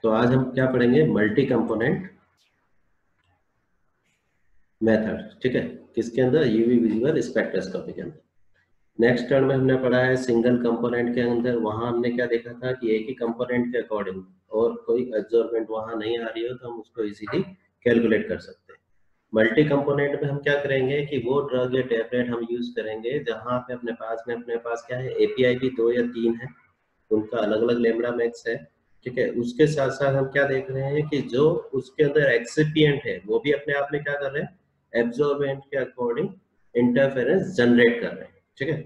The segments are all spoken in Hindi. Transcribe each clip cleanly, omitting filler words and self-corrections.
तो आज हम क्या पढ़ेंगे, मल्टी कंपोनेंट मेथड। ठीक है, किसके अंदर, यूवी विजिबल स्पेक्ट्रोस्कोपी के अंदर। नेक्स्ट टर्म में हमने पढ़ा है सिंगल कंपोनेंट के अंदर, वहां हमने क्या देखा था कि एक ही कंपोनेंट के अकॉर्डिंग और कोई एब्जॉर्बेंट वहां नहीं आ रही हो तो हम उसको इजीली कैलकुलेट कर सकते हैं। मल्टी कंपोनेंट में हम क्या करेंगे कि वो ड्रग या टैबलेट हम यूज करेंगे जहां पे अपने पास क्या है, एपीआई भी 2 या 3 है, उनका अलग अलग लेमड़ा मैक्स है। ठीक है, उसके साथ साथ हम क्या देख रहे हैं कि जो उसके अंदर एक्सिपिएंट है वो भी अपने आप में क्या कर रहे हैं, एब्जॉर्बेंट के अकॉर्डिंग इंटरफेरेंस जनरेट कर रहे हैं। ठीक है,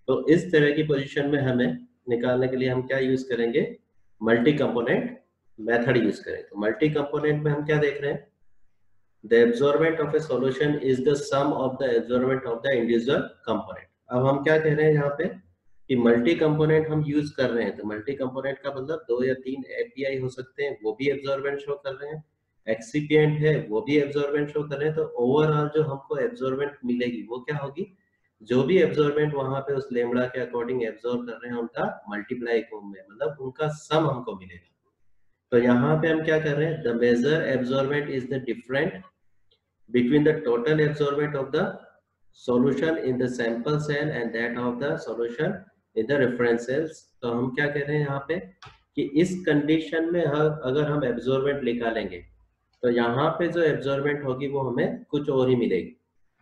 तो इस तरह की पोजीशन में हमें निकालने के लिए हम क्या यूज करेंगे, मल्टी कंपोनेंट मेथड यूज करें। तो मल्टी कंपोनेंट में हम क्या देख रहे हैं, the absorbent of a solution is the sum of the absorbent of the individual component। अब हम क्या कह रहे हैं यहाँ पे कि मल्टी कंपोनेंट हम यूज कर रहे हैं, तो मल्टी कंपोनेंट का मतलब 2 या 3 एपीआई हो सकते हैं, वो भी एब्जॉर्बेंट शो कर रहे हैं, एक्सिपिएंट है वो भी एब्जॉर्बेंट शो कर रहे हैं। तो ओवरऑल जो हमको एब्जॉर्बेंट मिलेगी वो क्या होगी, जो भी एब्जॉर्बेंट वहां पे उस लेमड़ा के अकॉर्डिंग एब्जॉर्ब कर रहे हैं उनका मल्टीप्लाई में, मतलब उनका सम हमको मिलेगा। तो यहाँ पे हम क्या कर रहे हैं, the major absorbent is the different between the total absorbent of the solution in the sample cell and that of the solution in the reference cells। तो हम क्या कह रहे हैं यहाँ पे कि इस कंडीशन में अगर हम एब्जॉर्बेंट निकालेंगे तो यहाँ पे जो एब्जॉर्बेंट होगी वो हमें कुछ और ही मिलेगी।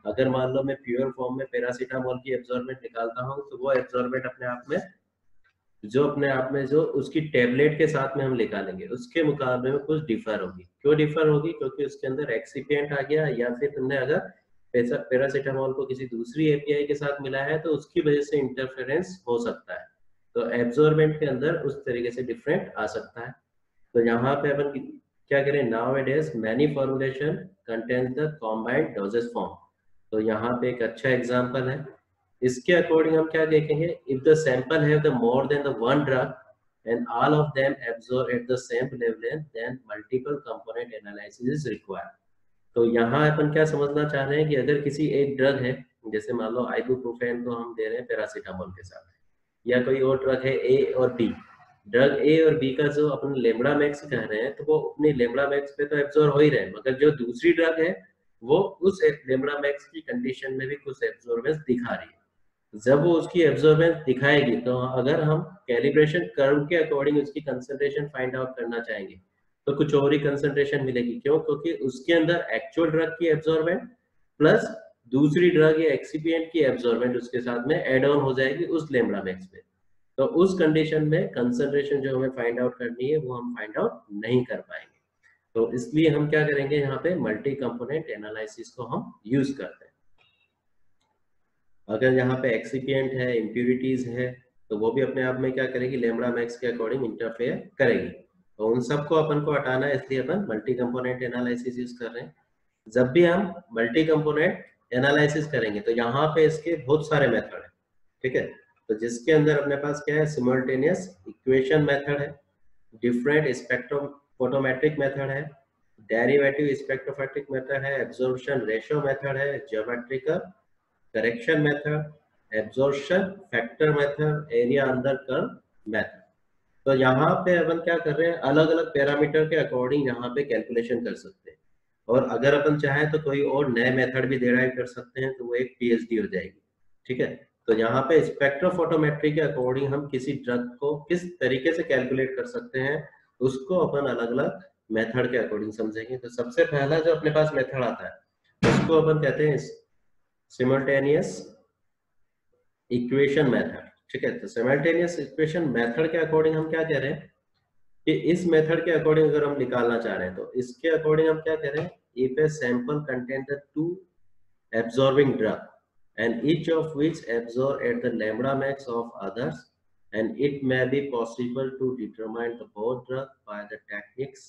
अगर मान लो मैं प्योर फॉर्म में पैरासीटामोल की एब्जॉर्बेंट निकालता हूँ तो वो एब्जॉर्बेंट अपने आप में जो उसकी टेबलेट के साथ में हम निकालेंगे उसके मुकाबले में कुछ डिफर होगी। क्यों डिफर होगी, क्योंकि उसके अंदर एक्सिपिएंट आ गया, या फिर तुमने अगर पैरासीटामोल को किसी दूसरी एपीआई के साथ मिला है तो उसकी वजह से इंटरफेरेंस हो सकता है। तो एब्जॉर्बेंट के अंदर उस तरीके से डिफरेंट आ सकता है। तो यहाँ पे अपन क्या करें, nowadays many formulation contains the combined doses form. तो यहाँ पे एक अच्छा एग्जांपल है, इसके अकॉर्डिंग हम क्या देखेंगे, if the sample have the more than the one drug and all of them absorb at the same wavelength, then multiple component analysis is required। तो यहाँ अपन क्या समझना चाह रहे हैं कि अगर किसी एक ड्रग है, जैसे मान लो आइबुप्रोफेन को हम दे रहे हैं पैरासीटामोल के साथ, या कोई और ड्रग है ए और बी, ड्रग ए और बी का जो अपन लेमड़ा मैक्स कह रहे हैं तो वो अपने लेमड़ा मैक्स पे तो एब्जॉर्ब हो ही रहे हैं, मगर जो दूसरी ड्रग है वो उस लेमड़ा मैक्स की कंडीशन में भी कुछ एब्जॉर्बेंस दिखा रही है। जब वो उसकी एब्जॉर्बेंस दिखाएगी तो अगर हम कैलिब्रेशन कर्व के अकॉर्डिंग उसकी कंसंट्रेशन फाइंड आउट करना चाहेंगे तो कुछ और ही कंसंट्रेशन मिलेगी। क्यों, क्योंकि उसके अंदर एक्चुअल ड्रग की एब्जॉर्बेंट प्लस दूसरी ड्रग या एक्सिपिएंट की एब्जॉर्बेंट उसके साथ में एड ऑन हो जाएगी उस लेमड़ा मैक्स पे। तो उस कंडीशन में कंसंट्रेशन जो हमें फाइंड आउट करनी है वो हम फाइंड आउट नहीं कर पाएंगे। तो इसलिए हम क्या करेंगे, यहाँ पे मल्टी कंपोनेंट एनालिसिस को हम यूज करते हैं। अगर यहाँ पे एक्सिपिएंट है, इम्प्यूरिटीज है, तो वो भी अपने आप में क्या करेगी, लेमड़ा मैक्स के अकॉर्डिंग इंटरफेयर करेगी। तो उन सबको अपन को हटाना है, इसलिए अपन मल्टी कंपोनेंट एनालिसिस यूज कर रहे हैं। जब भी हम मल्टी कंपोनेंट एनालिसिस करेंगे तो यहाँ पे इसके बहुत सारे मेथड है। ठीक है, तो जिसके अंदर अपने पास क्या है, सिमुल्टेनियस इक्वेशन मेथड है, डिफरेंट स्पेक्ट्रम फोटोमेट्रिक मेथड है, डेरिवेटिव स्पेक्ट्रोमेट्रिक मेथड है, एब्जॉर्प्शन रेशियो मेथड है, geometrical correction method, absorption factor method, area under curve method. तो यहाँ पे अपन क्या कर रहे हैं, अलग अलग पैरामीटर के अकॉर्डिंग यहाँ पे कैलकुलेशन कर सकते हैं, और अगर अपन चाहें तो कोई और नए मेथड भी डिराइव कर सकते हैं, तो वो एक पीएचडी हो जाएगी। ठीक है, तो यहाँ पे स्पेक्ट्रोफोटोमेट्री के अकॉर्डिंग हम किसी ड्रग को किस तरीके से कैलकुलेट कर सकते हैं उसको अपन अलग अलग मेथड के अकॉर्डिंग समझेंगे। तो सबसे पहला जो अपने पास मेथड आता है उसको अपन कहते हैं सिमल्टेनियस इक्वेशन मेथड। ठीक है, तो सिमल्टेनियस इक्वेशन मेथड के अकॉर्डिंग हम क्या कह रहे हैं कि इस मेथड के अकॉर्डिंग अगर हम निकालना चाह रहे हैं तो इसके अकॉर्डिंग हम क्या कह रहे हैं, if a sample contain the two absorbing drug and each of which absorb at the lambda max of others, and it may be possible to determine the both drug by the techniques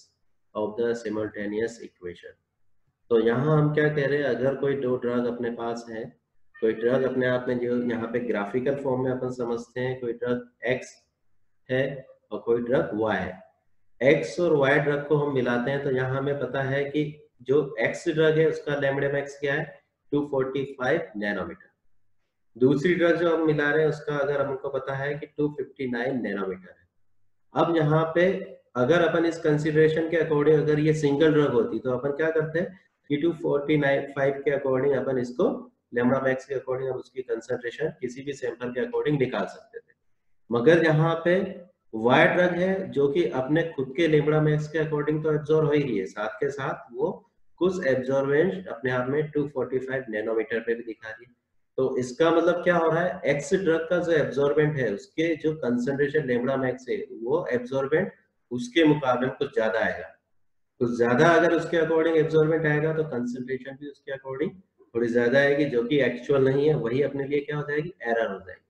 of the simultaneous equation। तो यहाँ हम क्या कह रहे हैं, अगर कोई दो ड्रग अपने पास है, कोई ड्रग अपने आप में जो यहाँ पे ग्राफिकल फॉर्म में अपन समझते हैं, कोई ड्रग एक्स है और कोई ड्रग वाई है, एक्स और वाई ड्रग को हम मिलाते हैं तो यहाँ हमें पता है कि जो एक्स ड्रग है उसका लैम्बडा मैक्स क्या है, 245 नैनोमीटर। दूसरी ड्रग जो हम मिला रहे हैं उसका अगर हमको पता है कि 259 नैनोमीटर है। अब यहाँ पे अगर अपन इस कंसिडरेशन के अकॉर्डिंग अगर ये सिंगल ड्रग होती तो अपन क्या करते हैं कि 249 के अकॉर्डिंग अपन इसको लेम्डा मैक्स के अकॉर्डिंग हम उसकी कंसंट्रेशन किसी भी सैंपल के अकॉर्डिंग निकाल सकते थे। मगर यहाँ पे वाई ड्रग है जो कि अपने खुद के लेम्डा मैक्स के अकॉर्डिंग तो एब्जॉर्ब हो ही रही है, साथ के साथ वो कुछ एब्जॉर्बेंस अपने आप में 245 नैनोमीटर पे भी दिखा रही है। तो इसका मतलब क्या हो रहा है, एक्स ड्रग का जो एब्जॉर्बेंट है उसके जो कंसंट्रेशन लेम्डा मैक्स है वो एब्जॉर्बेंट उसके मुकाबले कुछ ज्यादा आएगा। कुछ ज्यादा अगर उसके अकॉर्डिंग एब्जॉर्बेंट आएगा तो कंसंट्रेशन भी उसके अकॉर्डिंग थोड़ी ज्यादा आएगी, जो कि एक्चुअल नहीं है, वही अपने लिए क्या हो जाएगी, एरर हो जाएगी।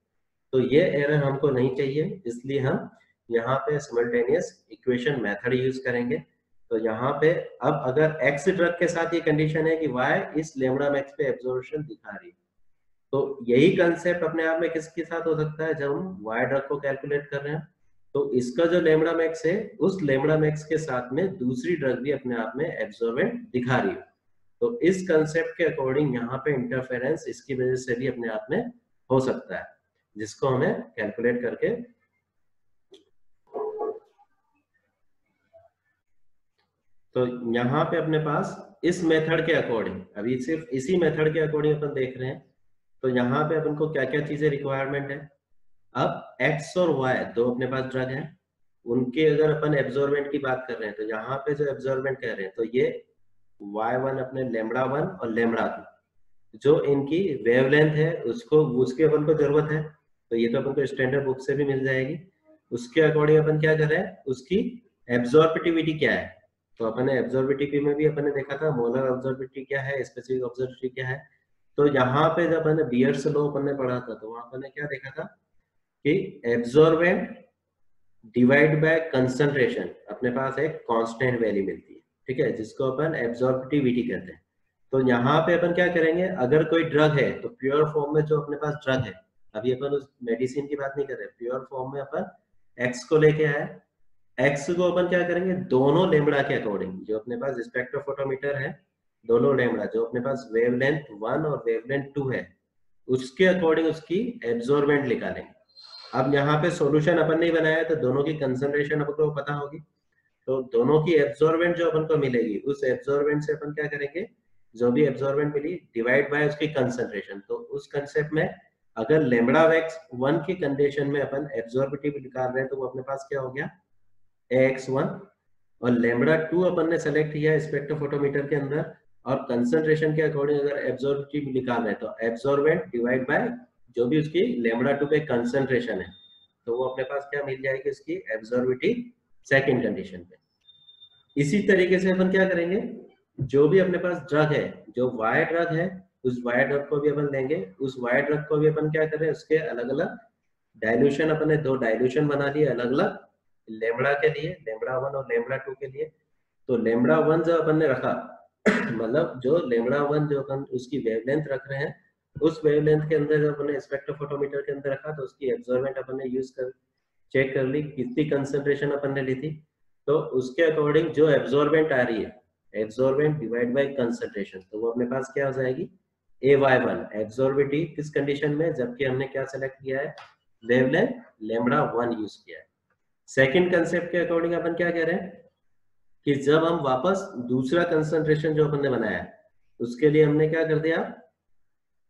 तो ये एरर हमको नहीं चाहिए, इसलिए हम यहाँ पे सिमल्टेनियस इक्वेशन मेथड यूज करेंगे। तो यहाँ पे अब अगर एक्स ड्रग के साथ ये कंडीशन है कि वाई इस लेम्डा मैक्स पे एब्जॉर्प्शन दिखा रही है, तो यही कंसेप्ट अपने आप में किसके साथ हो सकता है, जब हम वाई ड्रग को कैलकुलेट कर रहे हैं तो इसका जो लेम्डा मैक्स है उस लेम्डा मैक्स के साथ में दूसरी ड्रग भी अपने आप में एब्जॉर्बेंट दिखा रही है। तो इस कंसेप्ट के अकॉर्डिंग यहाँ पे इंटरफेरेंस इसकी वजह से भी अपने आप में हो सकता है, जिसको हमें कैलकुलेट करके तो यहाँ पे अपने पास इस मेथड के अकॉर्डिंग, अभी सिर्फ इसी मेथड के अकॉर्डिंग अपन देख रहे हैं, तो यहाँ पे अपन को क्या क्या चीजें रिक्वायरमेंट है। अब एक्स और वाई दो अपने पास ड्रग हैं, उनके अगर अपन एब्जॉर्बेंट की बात कर रहे हैं तो यहाँ पे जो एब्जॉर्बेंट कह रहे हैं तो ये y1 अपने लेमड़ा 1 और लेमड़ा 2 जो इनकी वेवलेंथ है उसको उसकी अपन को जरूरत है, तो ये तो अपन को स्टैंडर्ड बुक से भी मिल जाएगी। उसके अकॉर्डिंग अपन क्या कर रहे हैं, उसकी एब्जॉर्बिटिविटी क्या है, तो अपन ने एब्जॉर्बिटिविटी में भी अपन ने देखा था मोलर एब्जॉर्बिटिविटी क्या है, स्पेसिफिक एब्जॉर्बिटिविटी क्या है। तो यहाँ पे जब अपन ने बियर्स लॉ अपन ने पढ़ा था तो वहां अपन ने क्या देखा था कि एब्जॉर्बेंट डिवाइड बाय कंसंट्रेशन अपने पास एक कांस्टेंट वैल्यू मिलती है, ठीक है, जिसको अपन एब्जॉर्बिटिविटी कहते हैं। तो यहाँ पे अपन क्या करेंगे, अगर कोई ड्रग है तो प्योर फॉर्म में जो अपने पास ड्रग है, अभी अपन उस मेडिसिन की बात नहीं कर रहे, प्योर फॉर्म में अपन एक्स को लेके आए, एक्स को अपन क्या करेंगे दोनों लेमड़ा के अकॉर्डिंग जो अपने पास स्पेक्ट्रोफोटोमीटर है, दोनों लेमड़ा जो अपने पास वेवलेंथ 1 और वेवलेंथ 2 है उसके अकॉर्डिंग उसकी एब्जॉर्बेंट निकालेंगे। अब यहाँ पे सॉल्यूशन अपन नहीं बनाया तो दोनों की कंसंट्रेशन अपन को पता होगी, तो दोनों की एब्जॉर्बेंट जो अपन को मिलेगी उस एब्जॉर्बेंट से अपन क्या करेंगे, जो भी एब्जॉर्बेंट मिली डिवाइड बाय उसकी कंसंट्रेशन। तो उस कंसेप्ट में अगर लेमड़ा वैक्स 1 की कंडीशन में अपन एब्जॉर्बिटिव निकाल रहे हैं तो वो अपने पास क्या हो गया AX1, और लेमड़ा 2 अपन ने सेलेक्ट किया स्पेक्ट्रोफोटोमीटर के अंदर, और कंसंट्रेशन के अकॉर्डिंग अगर एब्जॉर्बिटिव निकाल रहे हैं तो एब्जॉर्बेंट डिवाइड बाय जो भी उसकी लेमड़ा 2 पे कंसंट्रेशन है, तो वो अपने पास क्या मिल जाएगी उसकी एब्जॉर्बिटिव सेकंड कंडीशन पे। इसी तरीके से अपन क्या करेंगे, जो भी अपने पास ड्रग है, जो वाई ड्रग है उस वाई ड्रग को भी अपन लेंगे, उस वाई ड्रग को भी अपन क्या कर रहे हैं उसके अलग अलग डाइल्यूशन, अपन ने दो डाइल्यूशन बना लिए अलग अलग लेमड़ा के लिए, लेमड़ा 1 और लेमड़ा 2 के लिए। तो लेमड़ा 1 जो अपन ने रखा मतलब जो लेमड़ा 1 जो अपन उसकी वेवलेंथ रख रहे हैं उस वेवलेंथ के अंदर जो अपन ने स्पेक्ट्रोफोटोमीटर के अंदर रखा तो उसकी एब्जॉर्बेंट अपन ने यूज कर चेक कर ली कितनी कंसंट्रेशन अपन ने ली थी, तो उसके अकॉर्डिंग जो एब्जॉर्बेंट आ रही है एब्जॉर्बेंट डिवाइड बाय कंसंट्रेशन, तो वो अपने पास क्या हो जाएगी AY1 एब्जॉर्बिटी किस कंडीशन में, जबकि हमने क्या सेलेक्ट किया है वेवलेंथ लेमड़ा 1 यूज किया है। सेकंड कंसेप्ट के अकॉर्डिंग अपन क्या कह रहे हैं कि जब हम वापस दूसरा कंसंट्रेशन जो अपन ने बनाया उसके लिए हमने क्या कर दिया,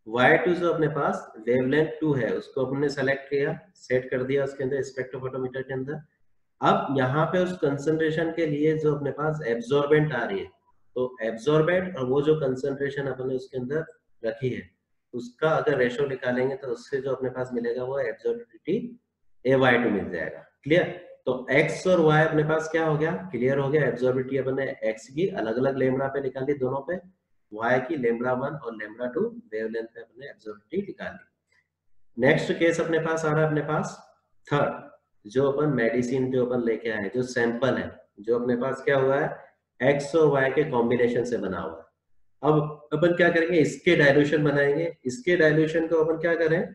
Y2 जो अपने पास वेवलेंथ 2 है उसको हमने सेलेक्ट किया, सेट कर दिया उसके अंदर स्पेक्ट्रोफोटोमीटर के अंदर। अब यहाँ पे उस कंसंट्रेशन के लिए जो अपने पास एब्जॉर्बेंट आ रही है, तो एब्जॉर्बेंट और वो जो कंसंट्रेशन अपने उसके अंदर रखी है उसका अगर रेशो निकालेंगे तो उससे जो अपने पास मिलेगा वो एब्जॉर्बिटी AY2 मिल जाएगा। क्लियर, तो x और y अपने पास क्या हो गया, क्लियर हो गया, एब्जॉर्बिटी अपन ने x की अलग अलग लेमड़ा पे निकाली दोनों पे, y की लेमड़ा 1 और लेमड़ा 2 वेवलेंथ पे अपने एब्जॉर्बिटी निकाली। नेक्स्ट केस अपने पास आ रहा है अपने पास थर्ड, जो अपन मेडिसिन जो अपन लेके आए जो सैंपल है जो अपने पास क्या हुआ है x और y के कॉम्बिनेशन से बना हुआ है। अब अपन क्या करेंगे इसके डाइल्यूशन बनाएंगे, इसके डाइल्यूशन को अपन क्या करें,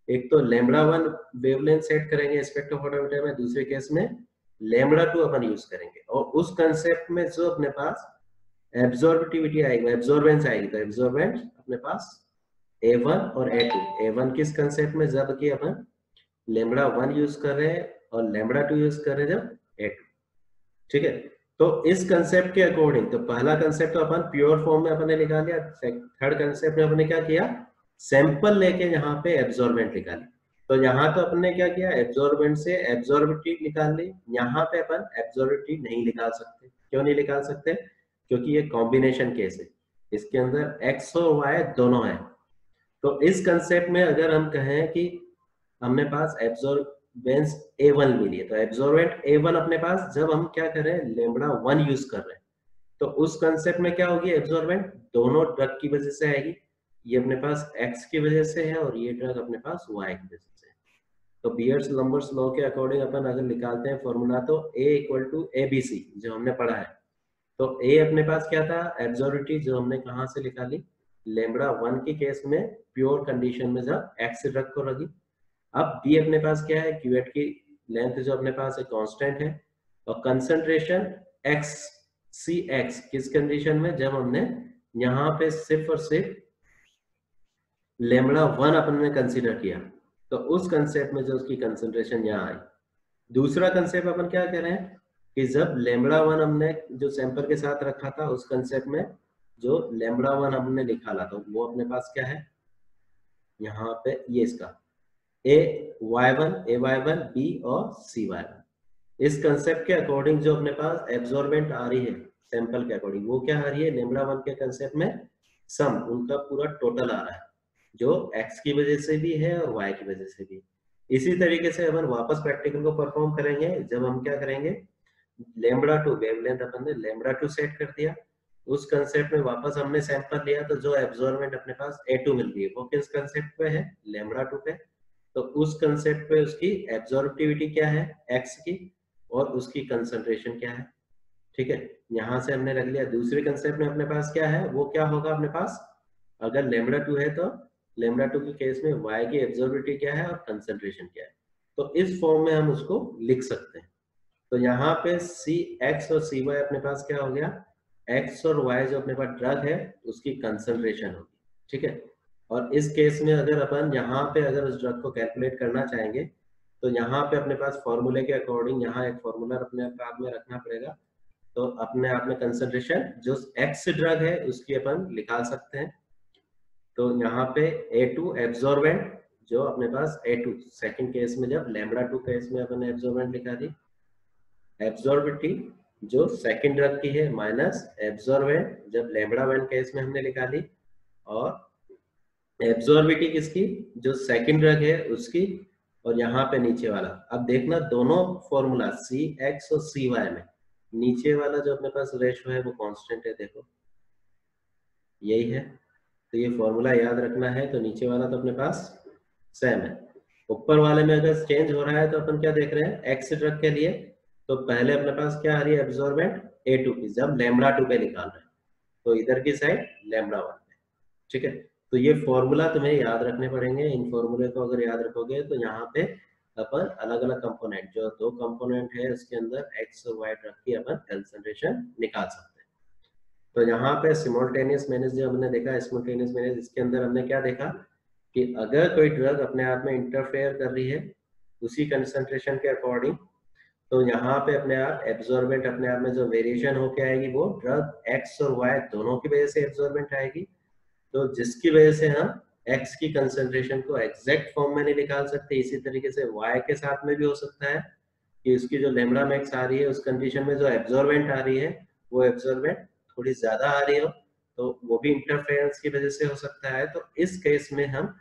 एक तो लेमड़ा 1 वेवलेंथ सेट करेंगे स्पेक्ट्रोफोटोमीटर में, दूसरे केस में लेमड़ा 2 अपन यूज करेंगे, और उस कंसेप्ट में जो अपने पास एब्जॉर्बिटिविटी आएगी एब्जॉर्बेंस आएगी तो एब्जॉर्बेंट अपने पास A1 और A2, A1 किस कंसेप्ट में जबकि अपन लेमड़ा 1 यूज कर रहे हैं और लेमड़ा 2 यूज कर रहे हैं जब A2, ठीक है। तो इस कंसेप्ट के अकॉर्डिंग, तो पहला कंसेप्ट तो अपन प्योर फॉर्म में अपन ने निकाल लिया, थर्ड कंसेप्ट में अपन ने क्या किया, सैंपल लेके यहाँ पे एब्जॉर्बेंट निकाली। तो यहाँ तो अपन ने क्या किया, एब्जॉर्बेंट से एब्जॉर्बिटी निकाल ली। यहाँ पे अपन एब्जॉर्बिटी नहीं निकाल सकते। क्यों नहीं निकाल सकते? क्योंकि ये कॉम्बिनेशन केस है, इसके अंदर एक्स और वाई दोनों है। तो इस कंसेप्ट में अगर हम कहें कि हमने पास एब्जॉर्बेंस A1 मिली है, तो एब्जॉर्बेंट A1 अपने पास जब हम क्या करें, लेमड़ा 1 यूज कर रहे हैं, तो उस कंसेप्ट में क्या होगी, एब्जॉर्बेंट दोनों ड्रग की वजह से आएगी। ये अपने पास X की वजह से है और ये ड्रग अपने पास Y की वजह से है। तो बियर्स लंबर्स लॉ के अकॉर्डिंग अपन अगर निकालते हैं फॉर्मूला, तो A = ABC जो हमने पढ़ा है। तो A अपने पास क्या था, एब्जॉर्बिटी, जो हमने कहां से निकाली, लेमड़ा 1 के केस में प्योर कंडीशन में जब X ड्रग को लगी। अब B अपने पास क्या है, क्यूवेट की लेंथ जो अपने पास है कांस्टेंट है, और कंसंट्रेशन X CX किस कंडीशन में, जब हमने यहाँ पे सिर्फ और सिर्फ लेमड़ा 1 अपन ने कंसीडर किया, तो उस कंसेप्ट में जो उसकी कंसंट्रेशन यहाँ आई। दूसरा कंसेप्ट अपन क्या कह रहे हैं कि जब लेमड़ा 1 हमने जो सैंपल के साथ रखा था, उस कंसेप्ट में जो लेमड़ा 1 हमने निकाला था, वो अपने पास क्या है, यहाँ पे ये इसका AY1 B और CY1। इस कंसेप्ट के अकॉर्डिंग जो अपने पास एब्जॉर्बेंट आ रही है सैंपल के अकॉर्डिंग, वो क्या आ रही है, लेमड़ा 1 के कंसेप्ट में सम उनका पूरा टोटल आ रहा है, जो X की वजह से भी है और Y की वजह से भी। इसी तरीके से अपन वापस प्रैक्टिकल को परफॉर्म करेंगे, जब हम क्या करेंगे, लेमड़ा 2 वेवलेंथ अपन ने लेमड़ा 2 सेट कर दिया, उस कंसेप्ट में वापस हमने सैंपल लिया, तो जो एब्जॉर्बेंट अपने पास A2 मिल रही है, वो किस कंसेप्ट पे है, लेमड़ा 2 पे। तो उस कंसेप्ट पे उसकी एब्जॉर्बिटिविटी क्या है, X की, और उसकी कंसंट्रेशन क्या है। ठीक है, यहां से हमने रख लिया। दूसरे कंसेप्ट में अपने पास क्या है, वो क्या होगा अपने पास, अगर लेमड़ा 2 है तो लेमड़ा 2 के केस में Y की एब्जॉर्बिलिटी क्या है और कंसंट्रेशन क्या है। तो इस फॉर्म में हम उसको लिख सकते हैं। तो यहाँ पे CX और CY अपने पास क्या हो गया, X और Y जो अपने पास ड्रग है उसकी कंसंट्रेशन होगी। ठीक है, और इस केस में अगर अपन यहाँ पे अगर उस ड्रग को कैलकुलेट करना चाहेंगे, तो यहाँ पे अपने पास फॉर्मूले के अकॉर्डिंग यहाँ एक फॉर्मूला अपने आप में रखना पड़ेगा। तो अपने आप में कंसंट्रेशन जो X ड्रग है उसकी अपन निकाल सकते हैं। तो यहाँ पे A2 एब्जॉर्बेंट, जो अपने पास A2 सेकंड केस में, जब लेमड़ा 2 केस में अपन एब्जॉर्बेंट लिखा दी, एब्जॉर्बिटी जो सेकंड ड्रग की है माइनस एब्जॉर्बेंट जब लेमड़ा 1 केस में हमने निकाली, और एब्जॉर्बिटी किसकी, जो सेकंड ड्रग है उसकी, और यहाँ पे नीचे वाला। अब देखना दोनों फॉर्मूला CX और CY में नीचे वाला जो अपने पास रेशो है वो कांस्टेंट है, देखो यही है। तो ये फॉर्मूला याद रखना है। तो नीचे वाला तो अपने पास सेम है, ऊपर वाले में अगर चेंज हो रहा है तो अपन क्या देख रहे हैं, एक्स ड्रग के लिए तो पहले अपने पास क्या आ रही है, एब्जॉर्बेंट A2 की, जब लेमड़ा 2 पे निकाल रहे हैं, तो इधर की साइड लेमड़ा 1 पे। ठीक है, तो ये फॉर्मूला तुम्हें याद रखने पड़ेंगे। इन फॉर्मूले को अगर याद रखोगे तो यहाँ पे अपन अलग अलग कंपोनेंट, जो दो कंपोनेंट है उसके अंदर एक्स और वाई ड्रग की अपन कंसंट्रेशन निकाल सकते हैं। तो यहाँ पे सिमल्टेनियस मैनेज जो हमने देखा, सिमल्टेनियस मैनेज, इसके अंदर हमने क्या देखा कि अगर कोई ड्रग अपने आप में इंटरफेयर कर रही है उसी कंसंट्रेशन के अकॉर्डिंग, तो यहाँ पे अपने आप एब्जॉर्बेंट अपने आप में जो वेरिएशन होके आएगी वो ड्रग एक्स और वाई दोनों की वजह से एब्जॉर्बेंट आएगी। तो जिसकी वजह से हम एक्स की कंसंट्रेशन को एग्जैक्ट फॉर्म में नहीं निकाल सकते, इसी तरीके से वाई के साथ में भी हो सकता है कि उसकी जो लेमड़ा मैक्स आ रही है उस कंडीशन में जो एब्जॉर्बेंट आ रही है वो एब्जॉर्बेंट थोड़ी ज्यादा आ रही हो, तो वो भी इंटरफेरेंस की वजह से हो सकता है। तो इस केस में हम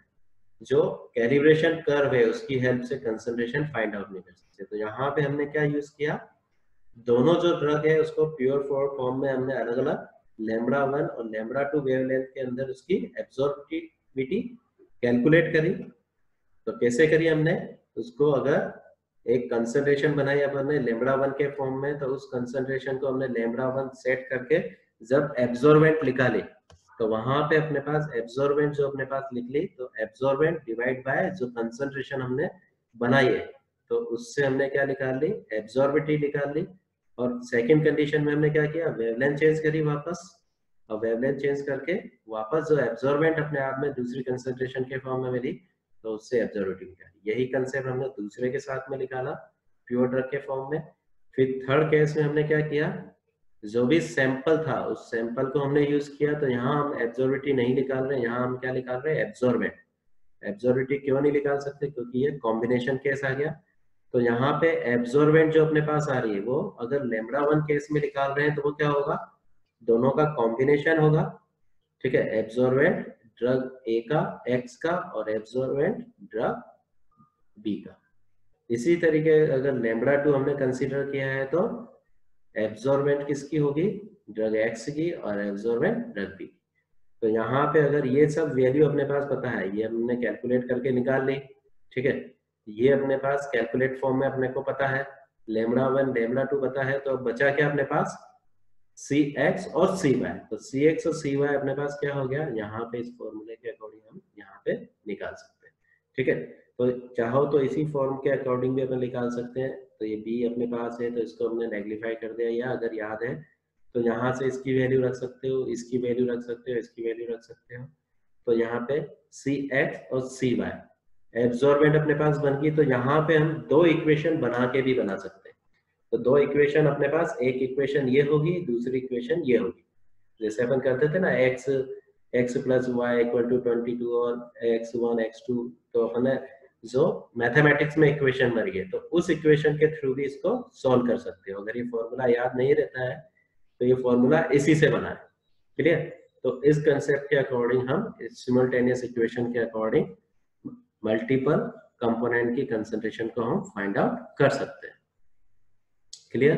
जो कैलिब्रेशन कर्व है उसकी हेल्प से कंसंट्रेशन फाइंड आउट नहीं कर सकते। तो यहाँ पे हमने क्या यूज किया, दोनों जो ड्रग है उसको प्योर फॉर्म में हमने अलग अलग लेमड़ा 1 और लेमड़ा 2 वेवलेंथ के अंदर उसकी एब्जॉर्बिटिविटी कैलकुलेट करी। तो कैसे करी हमने उसको, अगर एक कंसंट्रेशन बनाई अपन ने लेमड़ा 1 के फॉर्म में, तो उस कंसंट्रेशन को हमने लेमड़ा 1 सेट करके जब एब्जॉर्बेंट निकाले, तो वहां पे अपने पास एब्जॉर्बेंट जो अपने पास लिख ली, तो एब्जॉर्बेंट डिवाइड बाय जो कंसंट्रेशन हमने बनाई है, तो उससे हमने क्या निकाल ली, एब्जॉर्बिटी निकाल ली। और सेकंड कंडीशन में हमने क्या किया, वेवलेंथ चेंज करी वापस, और वेवलेंथ चेंज करके वापस जो एब्जॉर्बेंट अपने आप में दूसरी कंसंट्रेशन के फॉर्म में मिली, तो उससे एब्जॉर्बिटी निकाली। यही कंसेप्ट हमने दूसरे के साथ में निकाला प्योर ड्रग के फॉर्म में। फिर थर्ड केस में हमने क्या किया, जो भी सैंपल था उस सैंपल को हमने यूज किया, तो यहाँ हम एब्जॉर्बिटी नहीं निकाल रहे हैं, यहाँ हम क्या निकाल रहे हैं, एब्जॉर्बेंट। एब्जॉर्बिटी क्यों नहीं निकाल सकते, क्योंकि ये कॉम्बिनेशन केस आ गया। तो यहाँ पे एब्जॉर्बेंट जो अपने पास आ रही है वो अगर लैम्डा 1 केस में निकाल रहे हैं तो वो क्या होगा, दोनों का कॉम्बिनेशन होगा, ठीक है। एब्जॉर्बेंट ड्रग ए का एक्स का और एब्जॉर्बेंट ड्रग बी का। इसी तरीके अगर लैम्डा 2 हमने कंसीडर किया है तो एब्जॉर्बेंट किसकी होगी, ड्रग एक्स की, और एब्जॉर्बेंट ड्रग बी। तो यहाँ पे अगर ये सब वैल्यू अपने पास पता है, ये हमने कैलकुलेट करके निकाल ली, ठीक है। ये अपने पास कैलकुलेट फॉर्म में अपने को पता है, लैम्डा 1 लैम्डा 2 पता है, तो बचा क्या अपने पास, सी एक्स और सी वाई। तो सी एक्स और सी वाई अपने पास क्या हो गया, यहाँ पे इस फॉर्मूले के अकॉर्डिंग हम यहाँ पे निकाल सकते हैं, ठीक है। तो चाहो तो इसी फॉर्म के अकॉर्डिंग भी अपन निकाल सकते हैं। तो ये बी अपने पास है तो इसको हमने नेग्लिफाई कर दिया, या अगर याद है तो यहाँ से इसकी वैल्यू रख सकते हो, इसकी वैल्यू रख सकते हो, इसकी वैल्यू रख सकते हो। तो यहाँ पे सी एक्स और सी वाई एब्जॉर्बेंट अपने पास बन गई। तो यहाँ पे हम दो इक्वेशन बना के भी बना सकते हैं। तो दो इक्वेशन अपने पास, एक इक्वेशन ये होगी, दूसरी इक्वेशन ये होगी। जैसे अपन करते थे ना, x plus y equal to 22 और x1 x2, तो अपने जो मैथमेटिक्स में इक्वेशन बन गई, तो उस इक्वेशन के थ्रू भी इसको सॉल्व कर सकते हो। अगर ये फॉर्मूला याद नहीं रहता है तो ये फॉर्मूला इसी से बना है, क्लियर। तो इस कंसेप्ट के अकॉर्डिंग हम सिमुलटेनियस इक्वेशन के अकॉर्डिंग मल्टीपल कंपोनेंट की कंसंट्रेशन को हम फाइंड आउट कर सकते हैं, क्लियर।